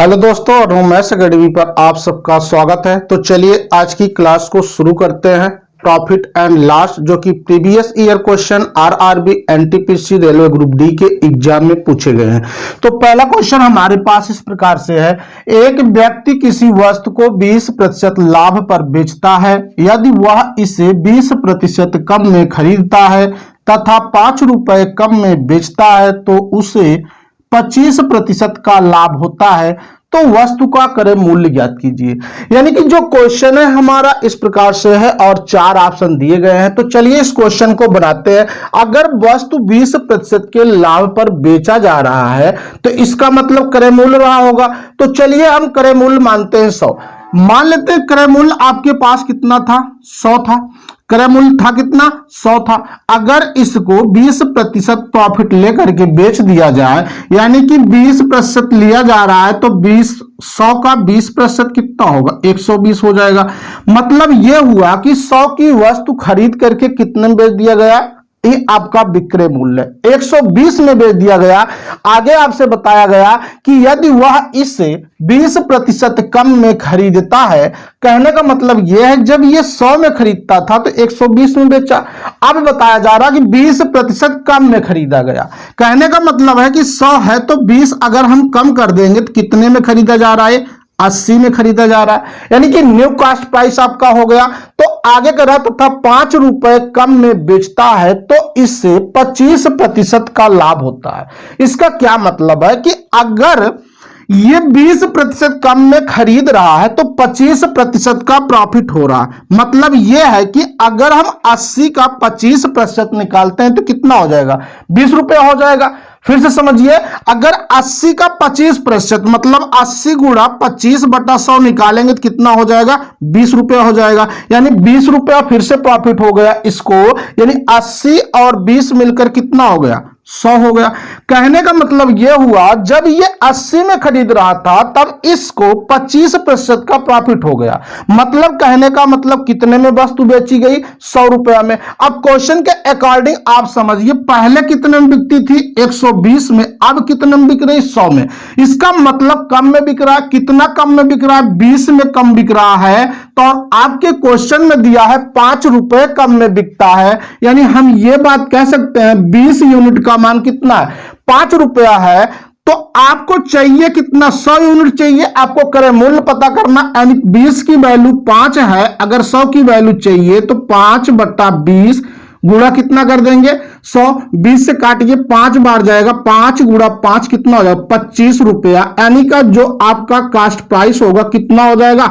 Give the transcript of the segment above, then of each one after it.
Hello दोस्तों, रोमैस academy पर आप सबका स्वागत है। तो चलिए आज की क्लास को शुरू करते हैं। प्रॉफिट एंड लॉस जो कि previous year question RRB NTPC railway group D के एग्जाम में पूछे गए हैं। तो पहला क्वेश्चन हमारे पास इस प्रकार से है, एक व्यक्ति किसी वस्तु को 20% लाभ पर बेचता है। यदि वह इसे 20% कम में खरीदता है तथा 5 रुपए कम में बेचता है तो उसे 25% का लाभ होता है, तो वस्तु का क्रय मूल्य ज्ञात कीजिए। यानी कि जो क्वेश्चन है हमारा इस प्रकार से है और 4 ऑप्शन दिए गए हैं। तो चलिए इस क्वेश्चन को बनाते हैं। अगर वस्तु 20% के लाभ पर बेचा जा रहा है तो इसका मतलब क्रय मूल्य रहा होगा। तो चलिए हम क्रय मूल्य मानते हैं 100। मान लेते हैं क्रय मूल्य आपके पास कितना था, 100 था। क्रय मूल्य था कितना, 100 था। अगर इसको 20% प्रॉफिट लेकर के बेच दिया जाए, यानी कि 20% लिया जा रहा है, तो 100 का 20% कितना होगा, 120 हो जाएगा। मतलब यह हुआ कि 100 की वस्तु खरीद करके कितने में बेच दिया गया, ये आपका विक्रय मूल्य 120 में बेच दिया गया। आगे आपसे बताया गया कि यदि वह इसे 20% कम में खरीदता है, कहने का मतलब यह है जब ये 100 में खरीदता था तो 120 में बेचा। अब बताया जा रहा कि 20% कम में खरीदा गया। कहने का मतलब है कि 100 है तो 20 अगर हम कम कर देंगे तो कितने में खरीदा जा रहा है, 80 में खरीदा जा रहा है। यानी कि न्यू कास्ट प्राइस आपका हो गया। तो आगे का रहता था 5 रुपए कम में बेचता है तो इससे 25% का लाभ होता है। इसका क्या मतलब है कि अगर ये 20% कम में खरीद रहा है तो 25% का प्रॉफिट हो रहा है। मतलब यह है कि अगर हम 80 का 25% निकालते हैं तो कितना हो जाएगा, 20 रुपए हो जाएगा। फिर से समझिए, अगर 80 का 25% मतलब 80 गुणा 25/100 निकालेंगे तो कितना हो जाएगा, 20 रुपया हो जाएगा। यानी 20 रुपया फिर से प्रॉफिट हो गया इसको। यानी 80 और 20 मिलकर कितना हो गया, 100 हो गया। कहने का मतलब यह हुआ जब ये 80 में खरीद रहा था तब इसको 25% का प्रॉफिट हो गया। मतलब कहने का मतलब कितने में वस्तु बेची गई, 100 रुपया में। अब क्वेश्चन के अकॉर्डिंग आप समझिए, पहले कितने में बिकती थी, 120 में, अब कितने में बिक रही, 100 में। इसका मतलब कम में बिक रहा है। कितना कम में बिक रहा है, 20 में कम बिक रहा है। तो आपके क्वेश्चन में दिया है 5 रुपए कम में बिकता है। यानी हम ये बात कह सकते हैं 20 यूनिट का मान कितना है, 5 रुपया है। तो आपको चाहिए कितना, 100 यूनिट चाहिए। आपको क्रय मूल्य पता करना, यानी 20 की वैल्यू 5 है, अगर 100 की वैल्यू चाहिए तो 5/20 गुणा कितना कर देंगे, 100। 20 से काटिए, 5 बार जाएगा, 5 गुणा 5 कितना हो जाएगा, 25 रुपया। यानी का जो आपका कास्ट प्राइस होगा कितना हो जाएगा,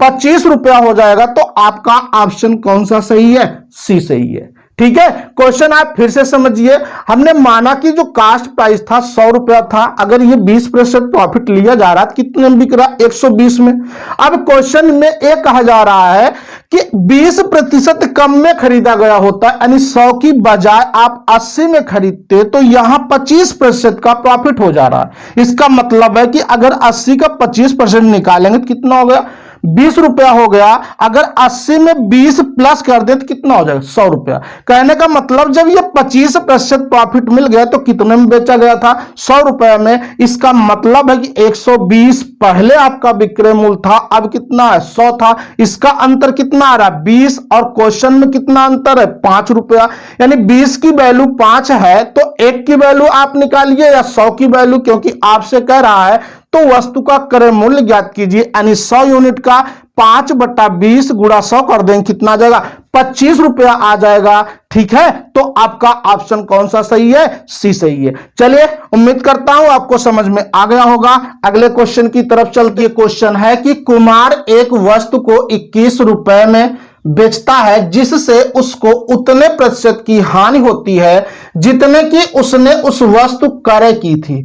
25 रुपया हो जाएगा। तो आपका ऑप्शन कौन सा सही है, सी सही है। ठीक है, क्वेश्चन आप फिर से समझिए। हमने माना कि जो कास्ट प्राइस था 100 रुपया था, अगर ये 20% प्रॉफिट लिया जा रहा है कितने में बिक रहा, 120 में। अब क्वेश्चन में एक कहा जा रहा है कि 20% कम में खरीदा गया होता है, यानी 100 की बजाय आप 80 में खरीदते तो यहां 25% का प्रॉफिट हो जा रहा है। इसका मतलब है कि अगर 80 का 25% निकालेंगे तो कितना हो गया, 20 रुपया हो गया। अगर 80 में 20 प्लस कर दे तो कितना हो जाएगा, 100 रुपया। कहने का मतलब जब ये 25% प्रॉफिट मिल गया तो कितने में बेचा गया था, 100 रुपया में। इसका मतलब है कि 120 पहले आपका विक्रय मूल्य था, अब कितना है, 100 था। इसका अंतर कितना आ रहा है, 20। और क्वेश्चन में कितना अंतर है, 5 रुपया। यानी 20 की वैल्यु 5 है तो 1 की वैल्यू आप निकालिए या 100 की वैल्यू, क्योंकि आपसे कह रहा है तो वस्तु का क्रय मूल्य ज्ञात कीजिए। यानी 100 यूनिट का 5/20 गुणा 100 कर देंगे, कितना आ जाएगा, 25 रुपया आ जाएगा। ठीक है, तो आपका ऑप्शन कौन सा सही है, सी सही है। चलिए, उम्मीद करता हूं आपको समझ में आ गया होगा। अगले क्वेश्चन की तरफ चलते। क्वेश्चन है कि कुमार एक वस्तु को 21 रुपए में बेचता है जिससे उसको उतने प्रतिशत की हानि होती है जितने की उसने उस वस्तु क्रय की थी।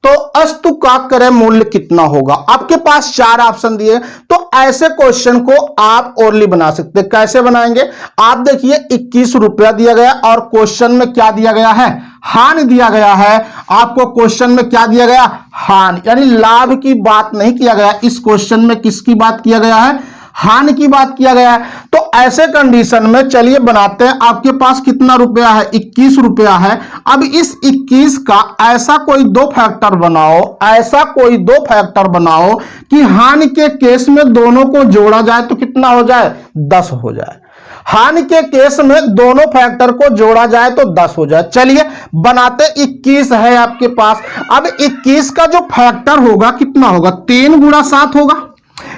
तो वस्तु का क्रय मूल्य कितना होगा। आपके पास 4 ऑप्शन दिए। तो ऐसे क्वेश्चन को आप ओरली बना सकते हैं। कैसे बनाएंगे, आप देखिए 21 रुपया दिया गया और क्वेश्चन में क्या दिया गया है, हानि दिया गया है। आपको क्वेश्चन में क्या दिया गया, हानि, यानी लाभ की बात नहीं किया गया। इस क्वेश्चन में किसकी बात किया गया है, हानि की बात किया गया है। तो ऐसे कंडीशन में चलिए बनाते हैं। आपके पास कितना रुपया है? 21 रुपया है। अब इस 21 का ऐसा कोई दो फैक्टर बनाओ, ऐसा कोई दो फैक्टर बनाओ कि हानि के केस में दोनों को जोड़ा जाए तो कितना हो जाए? 10 हो जाए। हानि के केस में दोनों फैक्टर को जोड़ा जाए तो 10 हो जाए। चलिए बनाते। 21 है आपके पास। अब 21 का जो फैक्टर होगा कितना होगा? 3 गुणा 7 होगा,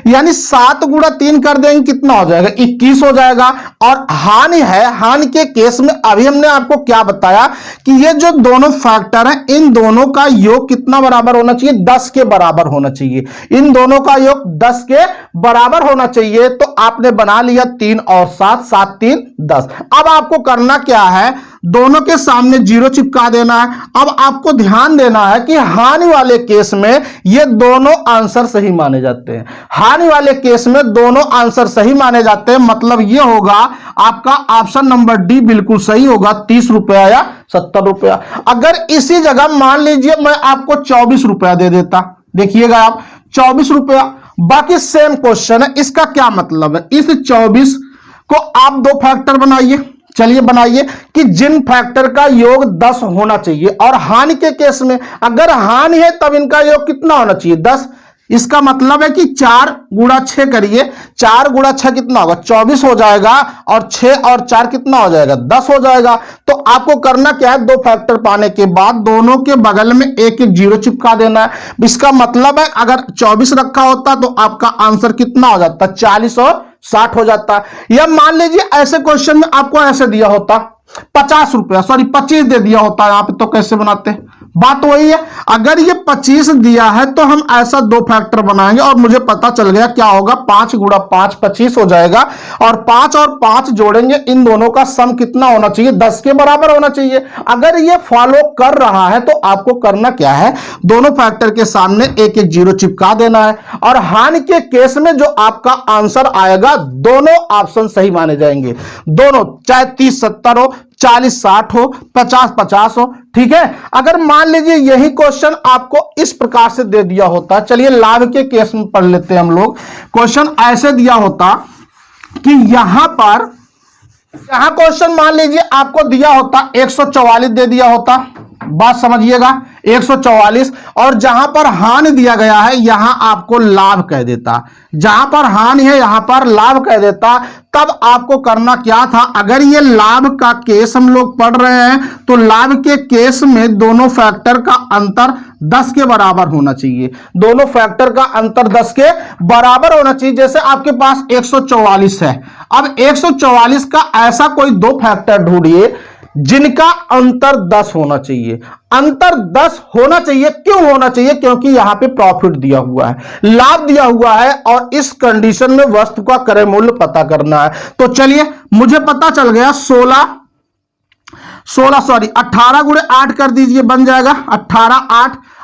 यानी 7 गुणा 3 कर देंगे, कितना हो जाएगा? 21 हो जाएगा। और हानि है, हानि के केस में अभी हमने आपको क्या बताया कि ये जो दोनों फैक्टर हैं इन दोनों का योग कितना बराबर होना चाहिए? 10 के बराबर होना चाहिए। इन दोनों का योग 10 के बराबर होना चाहिए। तो आपने बना लिया 3 और 7, 7 3 10। अब आपको करना क्या है? दोनों के सामने 0 चिपका देना है। अब आपको ध्यान देना है कि हानि वाले केस में ये दोनों आंसर सही माने जाते हैं। हानि वाले केस में दोनों आंसर सही माने जाते हैं, मतलब ये होगा आपका ऑप्शन नंबर डी बिल्कुल सही होगा, 30 रुपया या 70 रुपया। अगर इसी जगह मान लीजिए मैं आपको 24 रुपया दे देता, देखिएगा आप 24 रुपया, बाकी सेम क्वेश्चन है। इसका क्या मतलब है? इस 24 को आप दो फैक्टर बनाइए। चलिए बनाइए कि जिन फैक्टर का योग 10 होना चाहिए, और हानि के केस में अगर हानि है तब इनका योग कितना होना चाहिए? 10। इसका मतलब है कि 4 गुणा 6 करिए, 4 गुणा 6 कितना होगा? 24 हो जाएगा, और 6 और 4 कितना हो जाएगा? 10 हो जाएगा। तो आपको करना क्या है? दो फैक्टर पाने के बाद दोनों के बगल में एक एक 0 चिपका देना है। इसका मतलब है अगर 24 रखा होता तो आपका आंसर कितना हो जाता? 40 और 60 हो जाता। या मान लीजिए ऐसे क्वेश्चन में आपको ऐसे दिया होता 50 रुपया, सॉरी 25 दे दिया होता यहां पे, तो कैसे बनाते? बात वही है। अगर ये 25 दिया है तो हम ऐसा दो फैक्टर बनाएंगे, और मुझे पता चल गया क्या होगा? 5 गुणा 5 25 हो जाएगा, और 5 और 5 जोड़ेंगे, इन दोनों का सम कितना होना चाहिए? 10 के बराबर होना चाहिए। अगर ये फॉलो कर रहा है तो आपको करना क्या है? दोनों फैक्टर के सामने एक एक 0 चिपका देना है, और हानि के केस में जो आपका आंसर आएगा दोनों ऑप्शन सही माने जाएंगे। दोनों, चाहे 30 70 हो, 40 60 हो, 50 50 हो, ठीक है। अगर मान लीजिए यही क्वेश्चन आपको इस प्रकार से दे दिया होता, चलिए लाभ के केस में पढ़ लेते हैं हम लोग। क्वेश्चन ऐसे दिया होता कि यहां क्वेश्चन मान लीजिए आपको दिया होता 144 दे दिया होता, बात समझिएगा, 144, और जहां पर हानि दिया गया है यहां आपको लाभ कह देता, जहां पर हानि है यहां पर लाभ कह देता। तब आपको करना क्या था? अगर ये लाभ का केस हम लोग पढ़ रहे हैं तो लाभ के केस में दोनों फैक्टर का अंतर 10 के बराबर होना चाहिए। दोनों फैक्टर का अंतर 10 के बराबर होना चाहिए। जैसे आपके पास 144 है, अब 144 का ऐसा कोई दो फैक्टर ढूंढिए जिनका अंतर 10 होना चाहिए। अंतर 10 होना चाहिए। क्यों होना चाहिए? क्योंकि यहां पे प्रॉफिट दिया हुआ है, लाभ दिया हुआ है, और इस कंडीशन में वस्तु का क्रय मूल्य पता करना है। तो चलिए मुझे पता चल गया 18 गुणे 8 कर दीजिए, बन जाएगा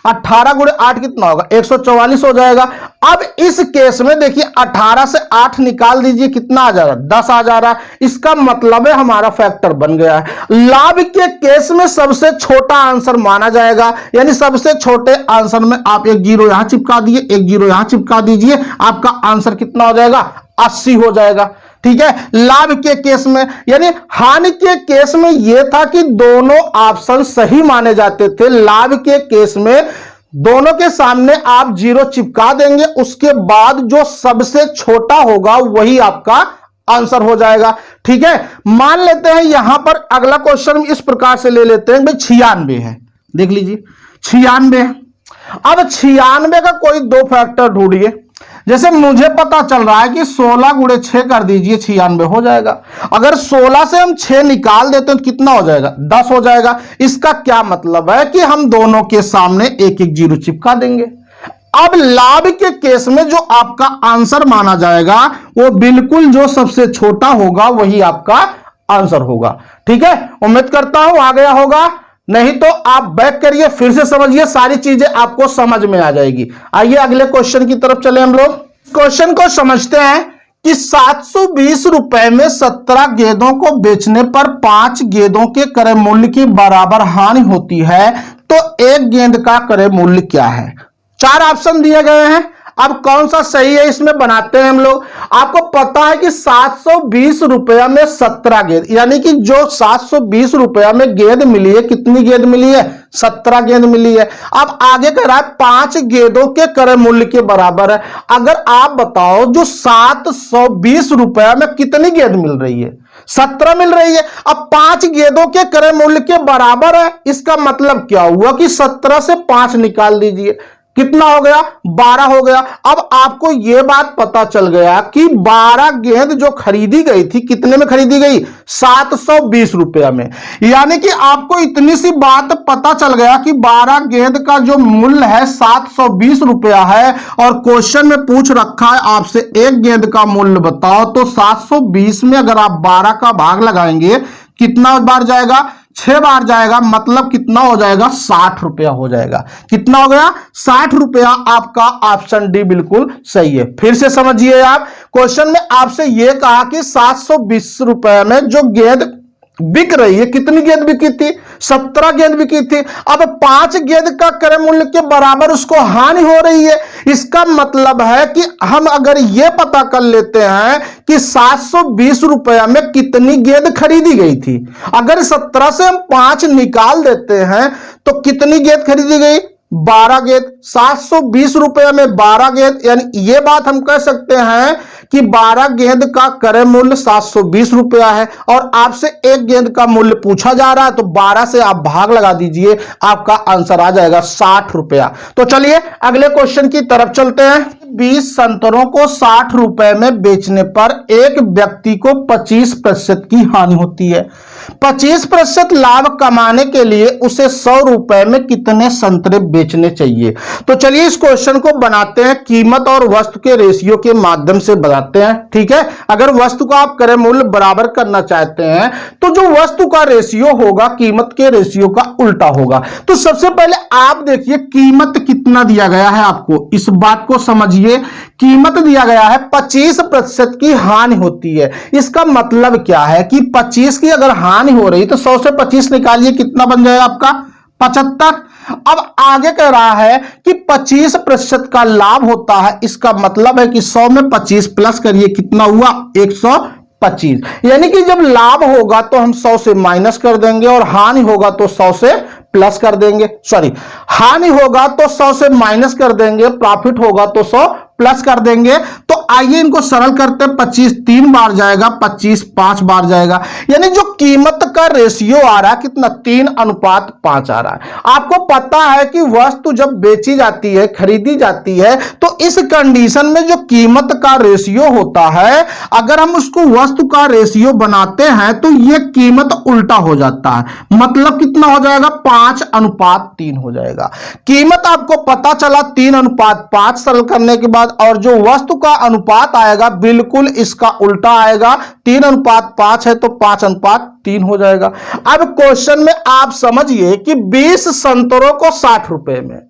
18 गुणे 8 कितना होगा? 144 हो जाएगा। अब इस केस में देखिए 18 से 8 निकाल दीजिए, कितना आ जा रहा है? 10 आ जा रहा है। इसका मतलब है हमारा फैक्टर बन गया है। लाभ के केस में सबसे छोटा आंसर माना जाएगा, यानी सबसे छोटे आंसर में आप एक 0 यहां चिपका दिए, एक 0 यहां चिपका दीजिए, आपका आंसर कितना हो जाएगा? 80 हो जाएगा। ठीक है। लाभ के केस में, यानी हानि के केस में यह था कि दोनों ऑप्शन सही माने जाते थे। लाभ के केस में दोनों के सामने आप 0 चिपका देंगे, उसके बाद जो सबसे छोटा होगा वही आपका आंसर हो जाएगा। ठीक है। मान लेते हैं यहां पर अगला क्वेश्चन इस प्रकार से ले लेते हैं, भाई 96 है, देख लीजिए 96। अब 96 का कोई दो फैक्टर ढूंढिए। जैसे मुझे पता चल रहा है कि 16 गुणे 6 कर दीजिए, 96 हो जाएगा। अगर 16 से हम 6 निकाल देते हैं तो कितना हो जाएगा? 10 हो जाएगा। इसका क्या मतलब है कि हम दोनों के सामने एक एक 0 चिपका देंगे। अब लाभ के केस में जो आपका आंसर माना जाएगा वो बिल्कुल जो सबसे छोटा होगा वही आपका आंसर होगा। ठीक है। उम्मीद करता हूं आ गया होगा, नहीं तो आप बैक करिए, फिर से समझिए, सारी चीजें आपको समझ में आ जाएगी। आइए अगले क्वेश्चन की तरफ चले हम लोग। क्वेश्चन को समझते हैं कि 720 रुपए में 17 गेंदों को बेचने पर 5 गेंदों के क्रय मूल्य की बराबर हानि होती है, तो एक गेंद का क्रय मूल्य क्या है? 4 ऑप्शन दिए गए हैं। अब कौन सा सही है इसमें बनाते हैं हम लोग। आपको पता है कि 720 रुपया में 17 गेंद, यानी कि जो 720 रुपया में गेंद मिली है, कितनी गेंद मिली है, 17 गेंद मिली है। अब आगे कह रहा है 5 गेंदों के क्रय मूल्य के बराबर है। अगर आप बताओ जो 720 रुपया में कितनी गेंद मिल रही है, 17 मिल रही है। अब 5 गेंदों के क्रय मूल्य के बराबर है, इसका मतलब क्या हुआ कि 17 से 5 निकाल दीजिए, कितना हो गया, 12 हो गया। अब आपको यह बात पता चल गया कि 12 गेंद जो खरीदी गई थी, कितने में खरीदी गई, 720 रुपया में। यानी कि आपको इतनी सी बात पता चल गया कि 12 गेंद का जो मूल्य है 720 रुपया है, और क्वेश्चन में पूछ रखा है आपसे एक गेंद का मूल्य बताओ। तो 720 में अगर आप 12 का भाग लगाएंगे, कितना बार जाएगा, 6 बार जाएगा, मतलब कितना हो जाएगा, 60 रुपया हो जाएगा। कितना हो गया, 60 रुपया। आपका ऑप्शन डी बिल्कुल सही है। फिर से समझिए, आप क्वेश्चन में आपसे यह कहा कि 720 रुपए में जो गेंद बिक रही है, कितनी गेंद बिकी थी, 17 गेंद बिकी थी। अब 5 गेंद का क्रय मूल्य के बराबर उसको हानि हो रही है। इसका मतलब है कि हम अगर यह पता कर लेते हैं कि 720 रुपया में कितनी गेंद खरीदी गई थी, अगर 17 से हम 5 निकाल देते हैं तो कितनी गेंद खरीदी गई, 12 गेंद। 720 रुपये में 12 गेंद, यानी यह बात हम कह सकते हैं कि 12 गेंद का क्रय मूल्य 720 रुपया है, और आपसे एक गेंद का मूल्य पूछा जा रहा है, तो 12 से आप भाग लगा दीजिए, आपका आंसर आ जाएगा 60 रुपया। तो चलिए अगले क्वेश्चन की तरफ चलते हैं। 20 संतरों को 60 रुपए में बेचने पर एक व्यक्ति को 25% की हानि होती है। 25% लाभ कमाने के लिए उसे 100 रुपए में कितने संतरे बेचने चाहिए। तो चलिए इस क्वेश्चन को बनाते हैं, कीमत और वस्तु के रेशियो के माध्यम से बनाते हैं। ठीक है, अगर वस्तु का आप क्रय मूल्य बराबर करना चाहते हैं तो जो वस्तु का रेशियो होगा कीमत के रेशियो का उल्टा होगा। तो सबसे पहले आप देखिए कीमत कितना दिया गया है, आपको इस बात को समझिए। कीमत दिया गया है 25% की हानि होती है। इसका मतलब क्या है कि 25 की अगर हानि हो रही तो 100 से 25 निकालिए, कितना बन जाएगा आपका, 75। अब आगे कह रहा है कि 25% का लाभ होता है। इसका मतलब है कि 100 में 25 प्लस करिए, कितना हुआ, 125। यानी कि जब लाभ होगा तो हम 100 से माइनस कर देंगे, और हानि होगा तो 100 से प्लस कर देंगे। सॉरी, हानि होगा तो 100 से माइनस कर देंगे, प्रॉफिट होगा तो 100 प्लस कर देंगे। तो आइए इनको सरल करते हैं। 25 3 बार जाएगा, 25 5 बार जाएगा, यानी जो कीमत का रेशियो आ रहा है कितना, 3:5 आ रहा है। आपको पता है कि वस्तु जब बेची जाती है, खरीदी जाती है, तो इस कंडीशन में जो कीमत का रेशियो होता है, अगर हम उसको वस्तु का रेशियो बनाते हैं तो यह कीमत उल्टा हो जाता है। मतलब कितना हो जाएगा, 5:3 हो जाएगा। कीमत आपको पता चला 3:5, सरल करने के बाद, और जो वस्तु का अनुपात आएगा बिल्कुल इसका उल्टा आएगा। 3:5 है तो 5:3 हो जाएगा। अब क्वेश्चन में आप समझिए कि 20 संतरों को 60 रुपए में,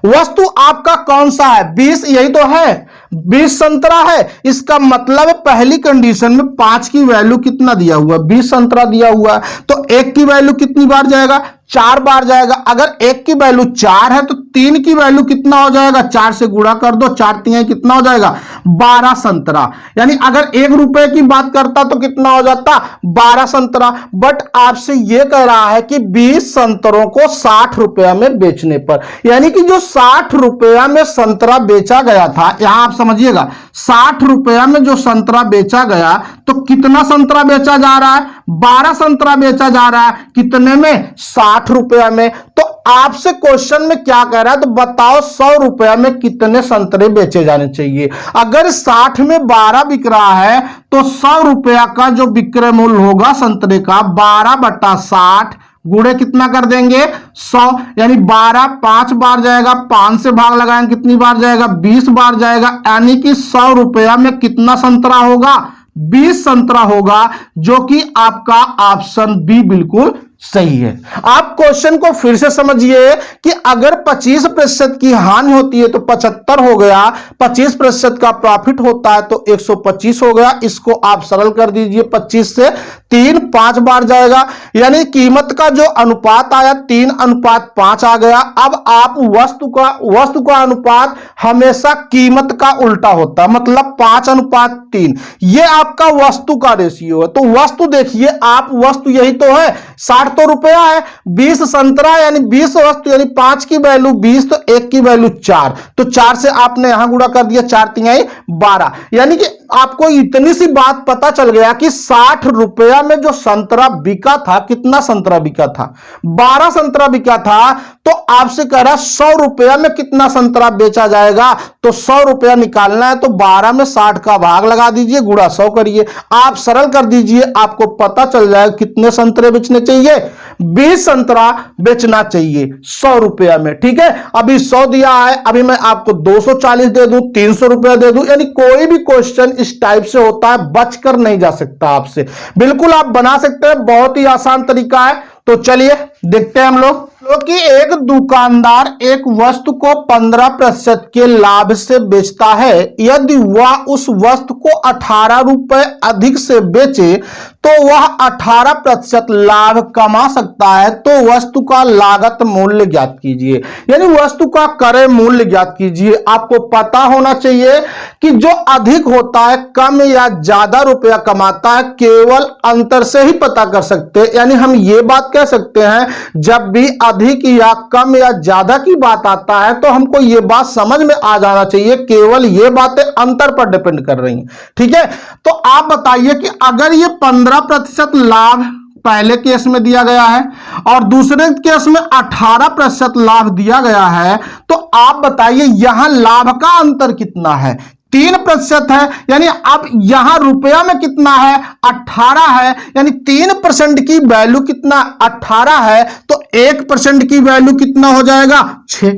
वस्तु आपका कौन सा है, 20, यही तो है, 20 संतरा है। इसका मतलब पहली कंडीशन में 5 की वैल्यू कितना दिया हुआ, 20 संतरा दिया हुआ है, तो 1 की वैल्यू कितनी बार जाएगा, 4 बार जाएगा। अगर 1 की वैल्यू 4 है तो 3 की वैल्यू कितना हो जाएगा, 4 से गुणा कर दो, 4 3 कितना हो जाएगा, 12 संतरा। यानी अगर 1 रुपए की बात करता तो कितना हो जाता, 12 संतरा। बट आपसे यह कह रहा है कि 20 संतरों को 60 रुपया में बेचने पर, यानी कि जो 60 रुपया में संतरा बेचा गया था, यहां आप समझिएगा 60 रुपया में जो संतरा बेचा गया, तो कितना संतरा बेचा जा रहा है, 12 संतरा बेचा जा रहा है, कितने में, 60 रुपया में। तो आपसे क्वेश्चन में क्या कह रहा है, तो बताओ 100 रुपया में कितने संतरे बेचे जाने चाहिए। अगर 60 में 12 बिक रहा है तो 100 रुपया का जो विक्रय मूल्य होगा संतरे का, 12/60 गुणे कितना कर देंगे, 100, यानी 12 5 बार जाएगा, 5 से भाग लगाएंगे, कितनी बार जाएगा, 20 बार जाएगा। यानी कि 100 रुपया में कितना संतरा होगा, 20 संतरा होगा, जो कि आपका ऑप्शन बी बिल्कुल सही है। आप क्वेश्चन को फिर से समझिए कि अगर 25% की हानि होती है तो 75 हो गया, 25% का प्रॉफिट होता है तो 125 हो गया। इसको आप सरल कर दीजिए, 25 से 3 5 बार जाएगा, यानी कीमत का जो अनुपात आया 3:5 आ गया। अब आप वस्तु का अनुपात हमेशा कीमत का उल्टा होता है, मतलब 5:3। ये आपका वस्तु का रेशियो है। तो वस्तु देखिए आप, वस्तु यही तो है, 60 तो रुपया है, 20 संतरा यानी 20 वस्तु, यानी 5 की वैल्यू 20 तो 1 की वैल्यू 4, तो 4 से आपने यहां गुणा कर दिया, 4 तिहाई 12। यानी कि आपको इतनी सी बात पता चल गया कि 60 रुपया में जो संतरा बिका था, कितना संतरा बिका था? 12 संतरा बिका था। तो आपसे कह रहा 100 रुपया में कितना संतरा बेचा जाएगा, तो 100 रुपया निकालना है तो 12 में 60 का भाग लगा दीजिए, गुणा 100 करिए, आप सरल कर दीजिए, आपको पता चल जाएगा कितने संतरे बेचने चाहिए, 20 संतरा बेचना चाहिए 100 रुपया में। ठीक है, अभी 100 दिया है, अभी मैं आपको 240 दे दूं, 300 रुपया दे दूं, यानी कोई भी क्वेश्चन इस टाइप से होता है, बचकर नहीं जा सकता आपसे, बिल्कुल आप बना सकते हैं, बहुत ही आसान तरीका है। तो चलिए देखते हैं हम लोग कि एक दुकानदार एक वस्तु को 15% के लाभ से बेचता है। यदि वह उस वस्तु को 18 रुपए अधिक से बेचे तो वह 18% लाभ कमा सकता है। तो वस्तु का लागत मूल्य ज्ञात कीजिए, यानी वस्तु का क्रय मूल्य ज्ञात कीजिए। आपको पता होना चाहिए कि जो अधिक होता है, कम या ज्यादा रुपया कमाता है, केवल अंतर से ही पता कर सकते हैं। यानी हम ये बात कह सकते हैं, जब भी अधिक या कम या ज्यादा की बात आता है तो हमको ये बात समझ में आ जाना चाहिए, केवल ये बातें अंतर पर डिपेंड कर रही हैं। ठीक है, तो आप बताइए कि अगर ये 15% लाभ पहले केस में दिया गया है और दूसरे केस में 18% लाभ दिया गया है, तो आप बताइए यहां लाभ का अंतर कितना है? 3% है, यानी अब यहां रुपया में कितना है? 18 है, यानी 3% की वैल्यू कितना? 18 है, तो 1% की वैल्यू कितना हो जाएगा? 6।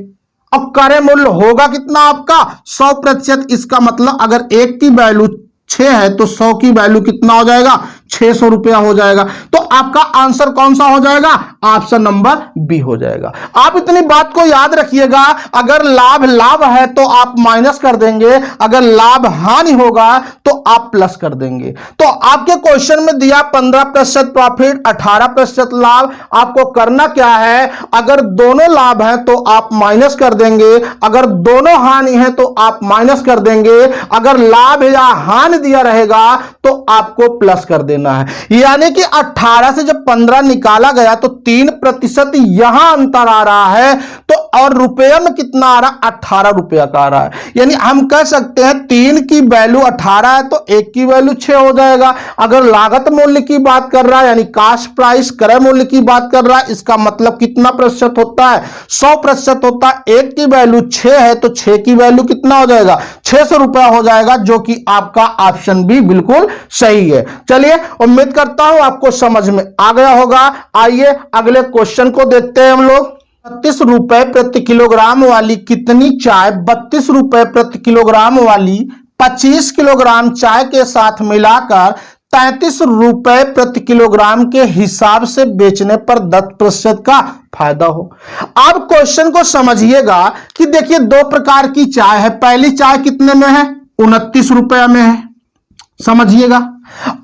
अब क्रय मूल्य होगा कितना आपका? 100%। इसका मतलब अगर 1 की वैल्यू 6 है तो 100 की वैल्यू कितना हो जाएगा? 600 रुपया हो जाएगा। तो आपका आंसर कौन सा हो जाएगा? ऑप्शन नंबर बी हो जाएगा। आप इतनी बात को याद रखिएगा, अगर लाभ लाभ है तो आप माइनस कर देंगे, अगर लाभ हानि होगा तो आप प्लस कर देंगे। तो आपके क्वेश्चन में दिया 15% प्रॉफिट, 18% लाभ। आपको करना क्या है, अगर दोनों लाभ है तो आप माइनस कर देंगे, अगर दोनों हानि है तो आप माइनस कर देंगे, अगर लाभ या हानि दिया रहेगा तो आपको प्लस कर देना है। यानी कि 18 से जब 15 निकाला गया तो 3% यहां अंतर आ रहा है, तो और रुपया में कितना आ रहा? 18 रुपया का आ रहा है। यानी हम कह सकते हैं 3 की वैल्यू 18 है तो 1 की वैल्यू 6 हो जाएगा। अगर लागत मूल्य की बात कर रहा है, यानी कास्ट प्राइस क्रय मूल्य की बात कर रहा है, इसका मतलब कितना प्रतिशत होता है? 100% होता है। 1 की वैल्यू 6 है तो 6 की वैल्यू कितना हो जाएगा? 600 रुपया हो जाएगा, जो कि आपका ऑप्शन बी बिल्कुल सही है। चलिए, उम्मीद करता हूं आपको समझ में आ गया होगा। आइए अगले क्वेश्चन को देखते हैं हम लोग। 32 रुपए प्रति किलोग्राम वाली कितनी चाय 32 रुपए प्रति किलोग्राम वाली 25 किलोग्राम चाय के साथ मिलाकर 33 रुपए प्रति किलोग्राम के हिसाब से बेचने पर 10% का फायदा हो। आप क्वेश्चन को समझिएगा कि देखिए 2 प्रकार की चाय है। पहली चाय कितने में है? 29 रुपया में है, समझिएगा।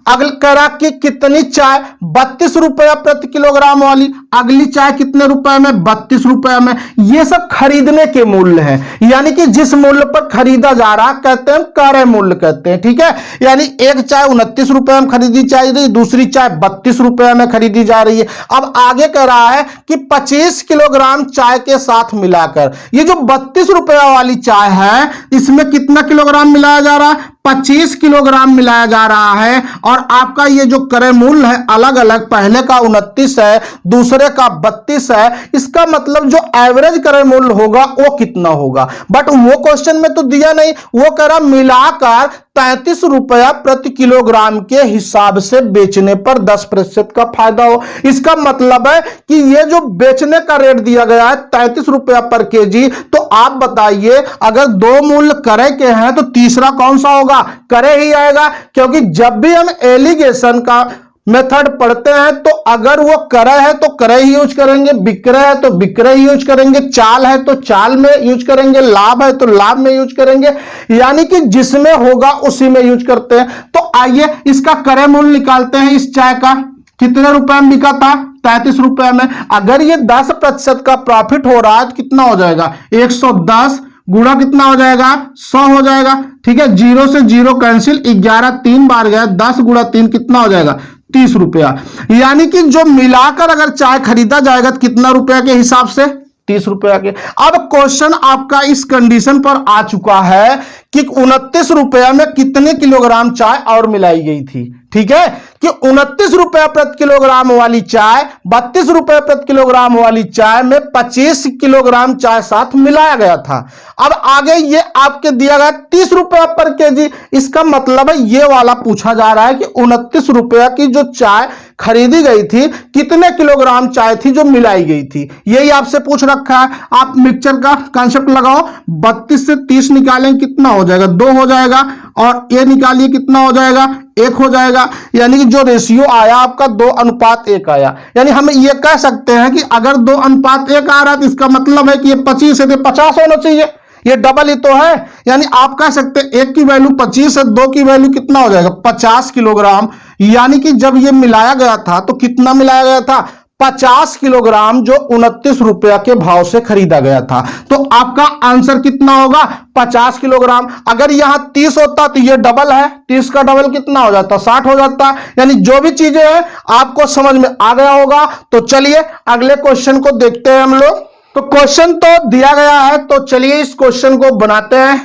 अगली कह रहा कि कितनी चाय 32 रुपया प्रति किलोग्राम वाली, अगली चाय कितने रुपए में? 32 रुपया में। ये सब खरीदने के मूल्य हैं, यानी कि जिस मूल्य पर खरीदा जा रहा कहते हैं क्रय मूल्य कहते हैं। ठीक है, यानी एक चाय 29 रुपए में खरीदी जा रही है, दूसरी चाय 32 रुपए में खरीदी जा रही है। अब आगे कह रहा है कि 25 किलोग्राम चाय के साथ मिलाकर, ये जो 32 रुपया वाली चाय है इसमें कितना किलोग्राम मिलाया जा रहा है? 25 किलोग्राम मिलाया जा रहा है। और आपका ये जो क्रय मूल्य है अलग अलग, पहले का 29 है, दूसरे का 32 है। इसका मतलब जो एवरेज क्रय मूल्य होगा वो कितना होगा? बट वो क्वेश्चन में तो दिया नहीं, वो कह रहा मिलाकर 33 रुपया प्रति किलोग्राम के हिसाब से बेचने पर 10% का फायदा हो। इसका मतलब है कि ये जो बेचने का रेट दिया गया है 33 रुपया पर केजी, तो आप बताइए अगर 2 मूल्य क्रय के हैं तो तीसरा कौन सा होगा? क्रय ही आएगा, क्योंकि जब भी हम एलिगेशन का मेथड पढ़ते हैं तो अगर वो क्रय है तो क्रय ही यूज करेंगे, विक्रय है तो विक्रय ही यूज करेंगे, चाल है तो चाल में यूज करेंगे, लाभ है तो लाभ में यूज करेंगे, यानी कि जिसमें होगा उसी में यूज करते हैं। तो आइए इसका क्रय मूल्य निकालते हैं इस चाय का। कितने रुपए में बिका था? 33 रुपए में। अगर ये 10% का प्रॉफिट हो रहा है तो कितना हो जाएगा? 110 गुणा कितना हो जाएगा? 100 हो जाएगा। ठीक है, जीरो से जीरो कैंसिल, 11 3 बार गया, 10 गुणा 3 कितना हो जाएगा? 30 रुपया। यानी कि जो मिलाकर अगर चाय खरीदा जाएगा तो कितना रुपया के हिसाब से? 30 रुपया के। अब क्वेश्चन आपका इस कंडीशन पर आ चुका है कि 29 रुपया में कितने किलोग्राम चाय और मिलाई गई थी। ठीक है, कि 29 रुपया प्रति किलोग्राम वाली चाय 32 रुपये प्रति किलोग्राम वाली चाय में 25 किलोग्राम चाय साथ मिलाया गया था। अब आगे ये आपके दिया गया 30 रुपया पर केजी। इसका मतलब है ये वाला पूछा जा रहा है कि 29 रुपया की जो चाय खरीदी गई थी कितने किलोग्राम चाय थी जो मिलाई गई थी, यही आपसे पूछ रखा है। आप मिक्सचर का कांसेप्ट लगाओ, 32 से 30 निकालेंगे कितना हो जाएगा? 2 हो जाएगा, और ये निकालिए कितना हो जाएगा? 1 हो जाएगा। यानी कि जो रेशियो आया आपका 2:1 आया। यानी हम ये कह सकते हैं कि अगर 2:1 आ रहा है तो इसका मतलब है कि ये 25 है तो 50 होना चाहिए, ये डबल ही तो है। यानी आप कह सकते हैं 1 की वैल्यू 25 है, 2 की वैल्यू कितना हो जाएगा? 50 किलोग्राम। यानी कि जब ये मिलाया गया था तो कितना मिलाया गया था? 50 किलोग्राम, जो 29 रुपया के भाव से खरीदा गया था। तो आपका आंसर कितना होगा? 50 किलोग्राम। अगर यहां 30 होता तो ये डबल है, 30 का डबल कितना हो जाता? 60 हो जाता। यानी जो भी चीजें हैं आपको समझ में आ गया होगा। तो चलिए अगले क्वेश्चन को देखते हैं हम लोग। तो क्वेश्चन तो दिया गया है, तो चलिए इस क्वेश्चन को बनाते हैं।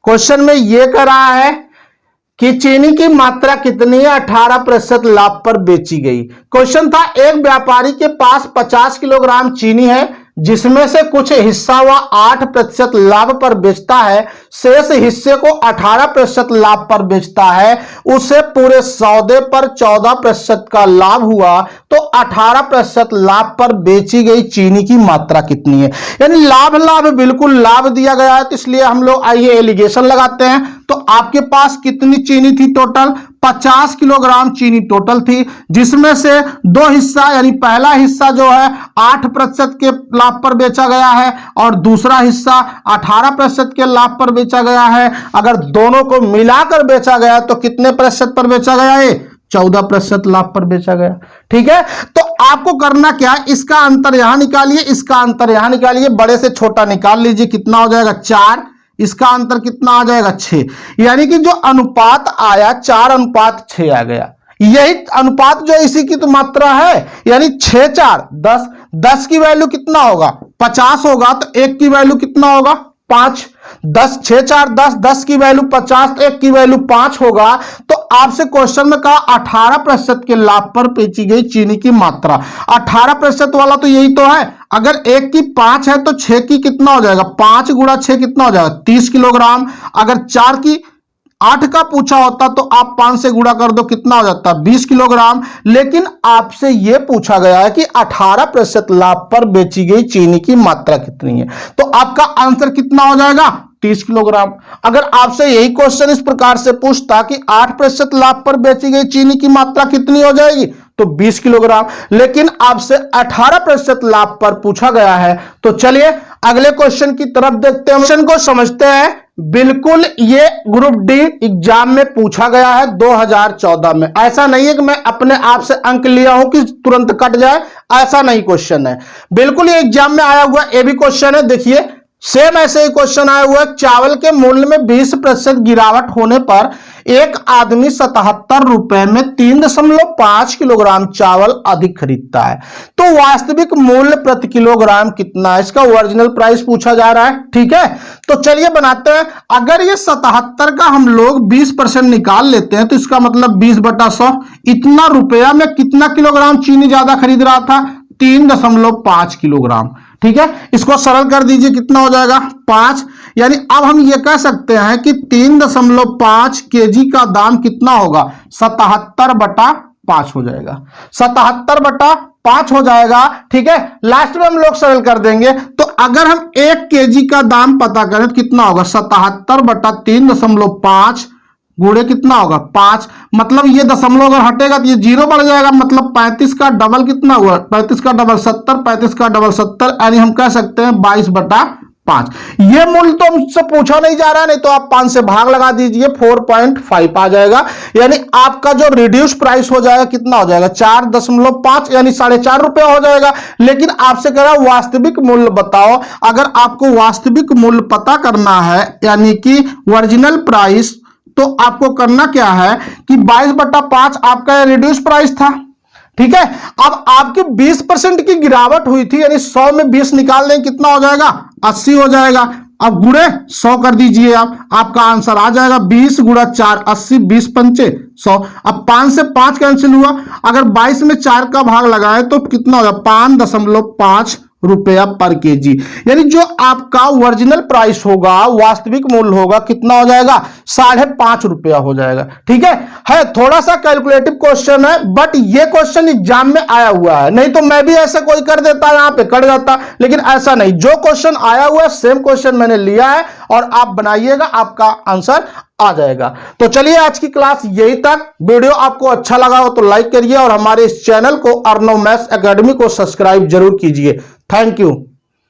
क्वेश्चन में यह कह रहा है कि चीनी की मात्रा कितनी है? 18% लाभ पर बेची गई। क्वेश्चन था एक व्यापारी के पास 50 किलोग्राम चीनी है जिसमें से कुछ हिस्सा वह 8% लाभ पर बेचता है, शेष हिस्से को 18% लाभ पर बेचता है, उसे पूरे सौदे पर 14% का लाभ हुआ, तो 18% लाभ पर बेची गई चीनी की मात्रा कितनी है? यानी लाभ लाभ बिल्कुल लाभ दिया गया है, तो इसलिए हम लोग आइए एलिगेशन लगाते हैं। तो आपके पास कितनी चीनी थी टोटल? 50 किलोग्राम चीनी टोटल थी, जिसमें से 2 हिस्सा, यानी पहला हिस्सा जो है 8% के लाभ पर बेचा गया है और दूसरा हिस्सा 18% के लाभ पर बेचा गया है। अगर दोनों को मिलाकर बेचा गया तो कितने प्रतिशत पर बेचा गया है? 14% लाभ पर बेचा गया। ठीक है, तो आपको करना क्या? इसका अंतर यहां निकालिए, इसका अंतर यहां निकालिए, बड़े से छोटा निकाल लीजिए, कितना हो जाएगा? 4। इसका अंतर कितना आ जाएगा? 6। यानी कि जो अनुपात आया 4:6 आ गया। यही अनुपात जो इसी की तो मात्रा है, यानी 6 4 10। 10 की वैल्यू कितना होगा? 50 होगा, तो 1 की वैल्यू कितना होगा? 5। 10 6 4 10, 10 की वैल्यू 50, 1 की वैल्यू 5 होगा। तो आपसे क्वेश्चन में कहा 18% के लाभ पर बेची गई चीनी की मात्रा। 18% वाला तो यही तो है। अगर 1 की 5 है तो 6 की कितना हो जाएगा? 5 गुणा 6 कितना हो जाएगा? 30 किलोग्राम। अगर 4 की 8 का पूछा होता तो आप 5 से गुणा कर दो, कितना हो जाता? 20 किलोग्राम। लेकिन आपसे यह पूछा गया है कि 18% लाभ पर बेची गई चीनी की मात्रा कितनी है, तो आपका आंसर कितना हो जाएगा? 30 किलोग्राम। अगर आपसे यही क्वेश्चन इस प्रकार से पूछता कि 8% लाभ पर बेची गई चीनी की मात्रा कितनी हो जाएगी, तो 20 किलोग्राम। लेकिन आपसे 18% लाभ पर पूछा गया है। तो चलिए अगले क्वेश्चन की तरफ देखते हैं, क्वेश्चन को समझते हैं। बिल्कुल ये ग्रुप डी एग्जाम में पूछा गया है 2014 में। ऐसा नहीं है कि मैं अपने आप से अंक लिया हूं कि तुरंत कट जाए, ऐसा नहीं क्वेश्चन है। बिल्कुल ये एग्जाम में आया हुआ ये भी क्वेश्चन है। देखिए सेम ऐसे ही क्वेश्चन आया हुआ है। चावल के मूल्य में 20% गिरावट होने पर एक आदमी 77 रुपए में 3.5 किलोग्राम चावल अधिक खरीदता है, तो वास्तविक मूल्य प्रति किलोग्राम कितना है? इसका ओरिजिनल प्राइस पूछा जा रहा है। ठीक है, तो चलिए बनाते हैं। अगर ये 77 का हम लोग 20% निकाल लेते हैं तो इसका मतलब 20/100। इतना रुपया में कितना किलोग्राम चीनी ज्यादा खरीद रहा था? 3.5 किलोग्राम। ठीक है, इसको सरल कर दीजिए, कितना हो जाएगा? 5। यानी अब हम ये कह सकते हैं कि 3.5 केजी का दाम कितना होगा? 77/5 हो जाएगा। 77/5 हो जाएगा। ठीक है, लास्ट में हम लोग सरल कर देंगे। तो अगर हम 1 केजी का दाम पता करें तो कितना होगा? 77/3.5 गुणे कितना होगा? 5। मतलब ये दशमलव अगर हटेगा तो ये 0 बढ़ जाएगा। मतलब 35 का डबल कितना हुआ? 35 का डबल 70, 35 का डबल 70, यानी हम कह सकते हैं 22/5 5। ये मूल्य तो हमसे पूछा नहीं जा रहा, नहीं तो आप 5 से भाग लगा दीजिए, 4.5 आ जाएगा। यानी आपका जो रिड्यूस प्राइस हो जाएगा कितना हो जाएगा, 4.5 यानी 4.5 रुपया हो जाएगा। लेकिन आपसे कह रहा है वास्तविक मूल्य बताओ। अगर आपको वास्तविक मूल्य पता करना है यानी कि ओरिजिनल प्राइस, तो आपको करना क्या है कि 22/5 आपका रिड्यूस प्राइस था, ठीक है। अब आपकी 20% की गिरावट हुई थी, यानी 100 में 20 निकाल दें कितना हो जाएगा, 80 हो जाएगा। अब गुणे 100 कर दीजिए आप, आपका आंसर आ जाएगा 20 गुणा 4, 80, 20 पंचे 100। अब 5 से 5 कैंसिल हुआ, अगर 22 में 4 का भाग लगाए तो कितना होगा, 5.5 रुपया पर केजी। यानी जो आपका ओरिजिनल प्राइस होगा, वास्तविक मूल्य होगा, कितना हो जाएगा, 5.5 रुपया हो जाएगा। ठीक है थोड़ा सा कैलकुलेटिव क्वेश्चन है, बट ये क्वेश्चन एग्जाम में आया हुआ है, नहीं तो मैं भी ऐसे कोई कर देता, यहां पे कट जाता, लेकिन ऐसा नहीं। जो क्वेश्चन आया हुआ है सेम क्वेश्चन मैंने लिया है और आप बनाइएगा, आपका आंसर आ जाएगा। तो चलिए आज की क्लास यही तक। वीडियो आपको अच्छा लगा हो तो लाइक करिए और हमारे इस चैनल को अर्णव मैथ्स एकेडमी को सब्सक्राइब जरूर कीजिए। Thank you.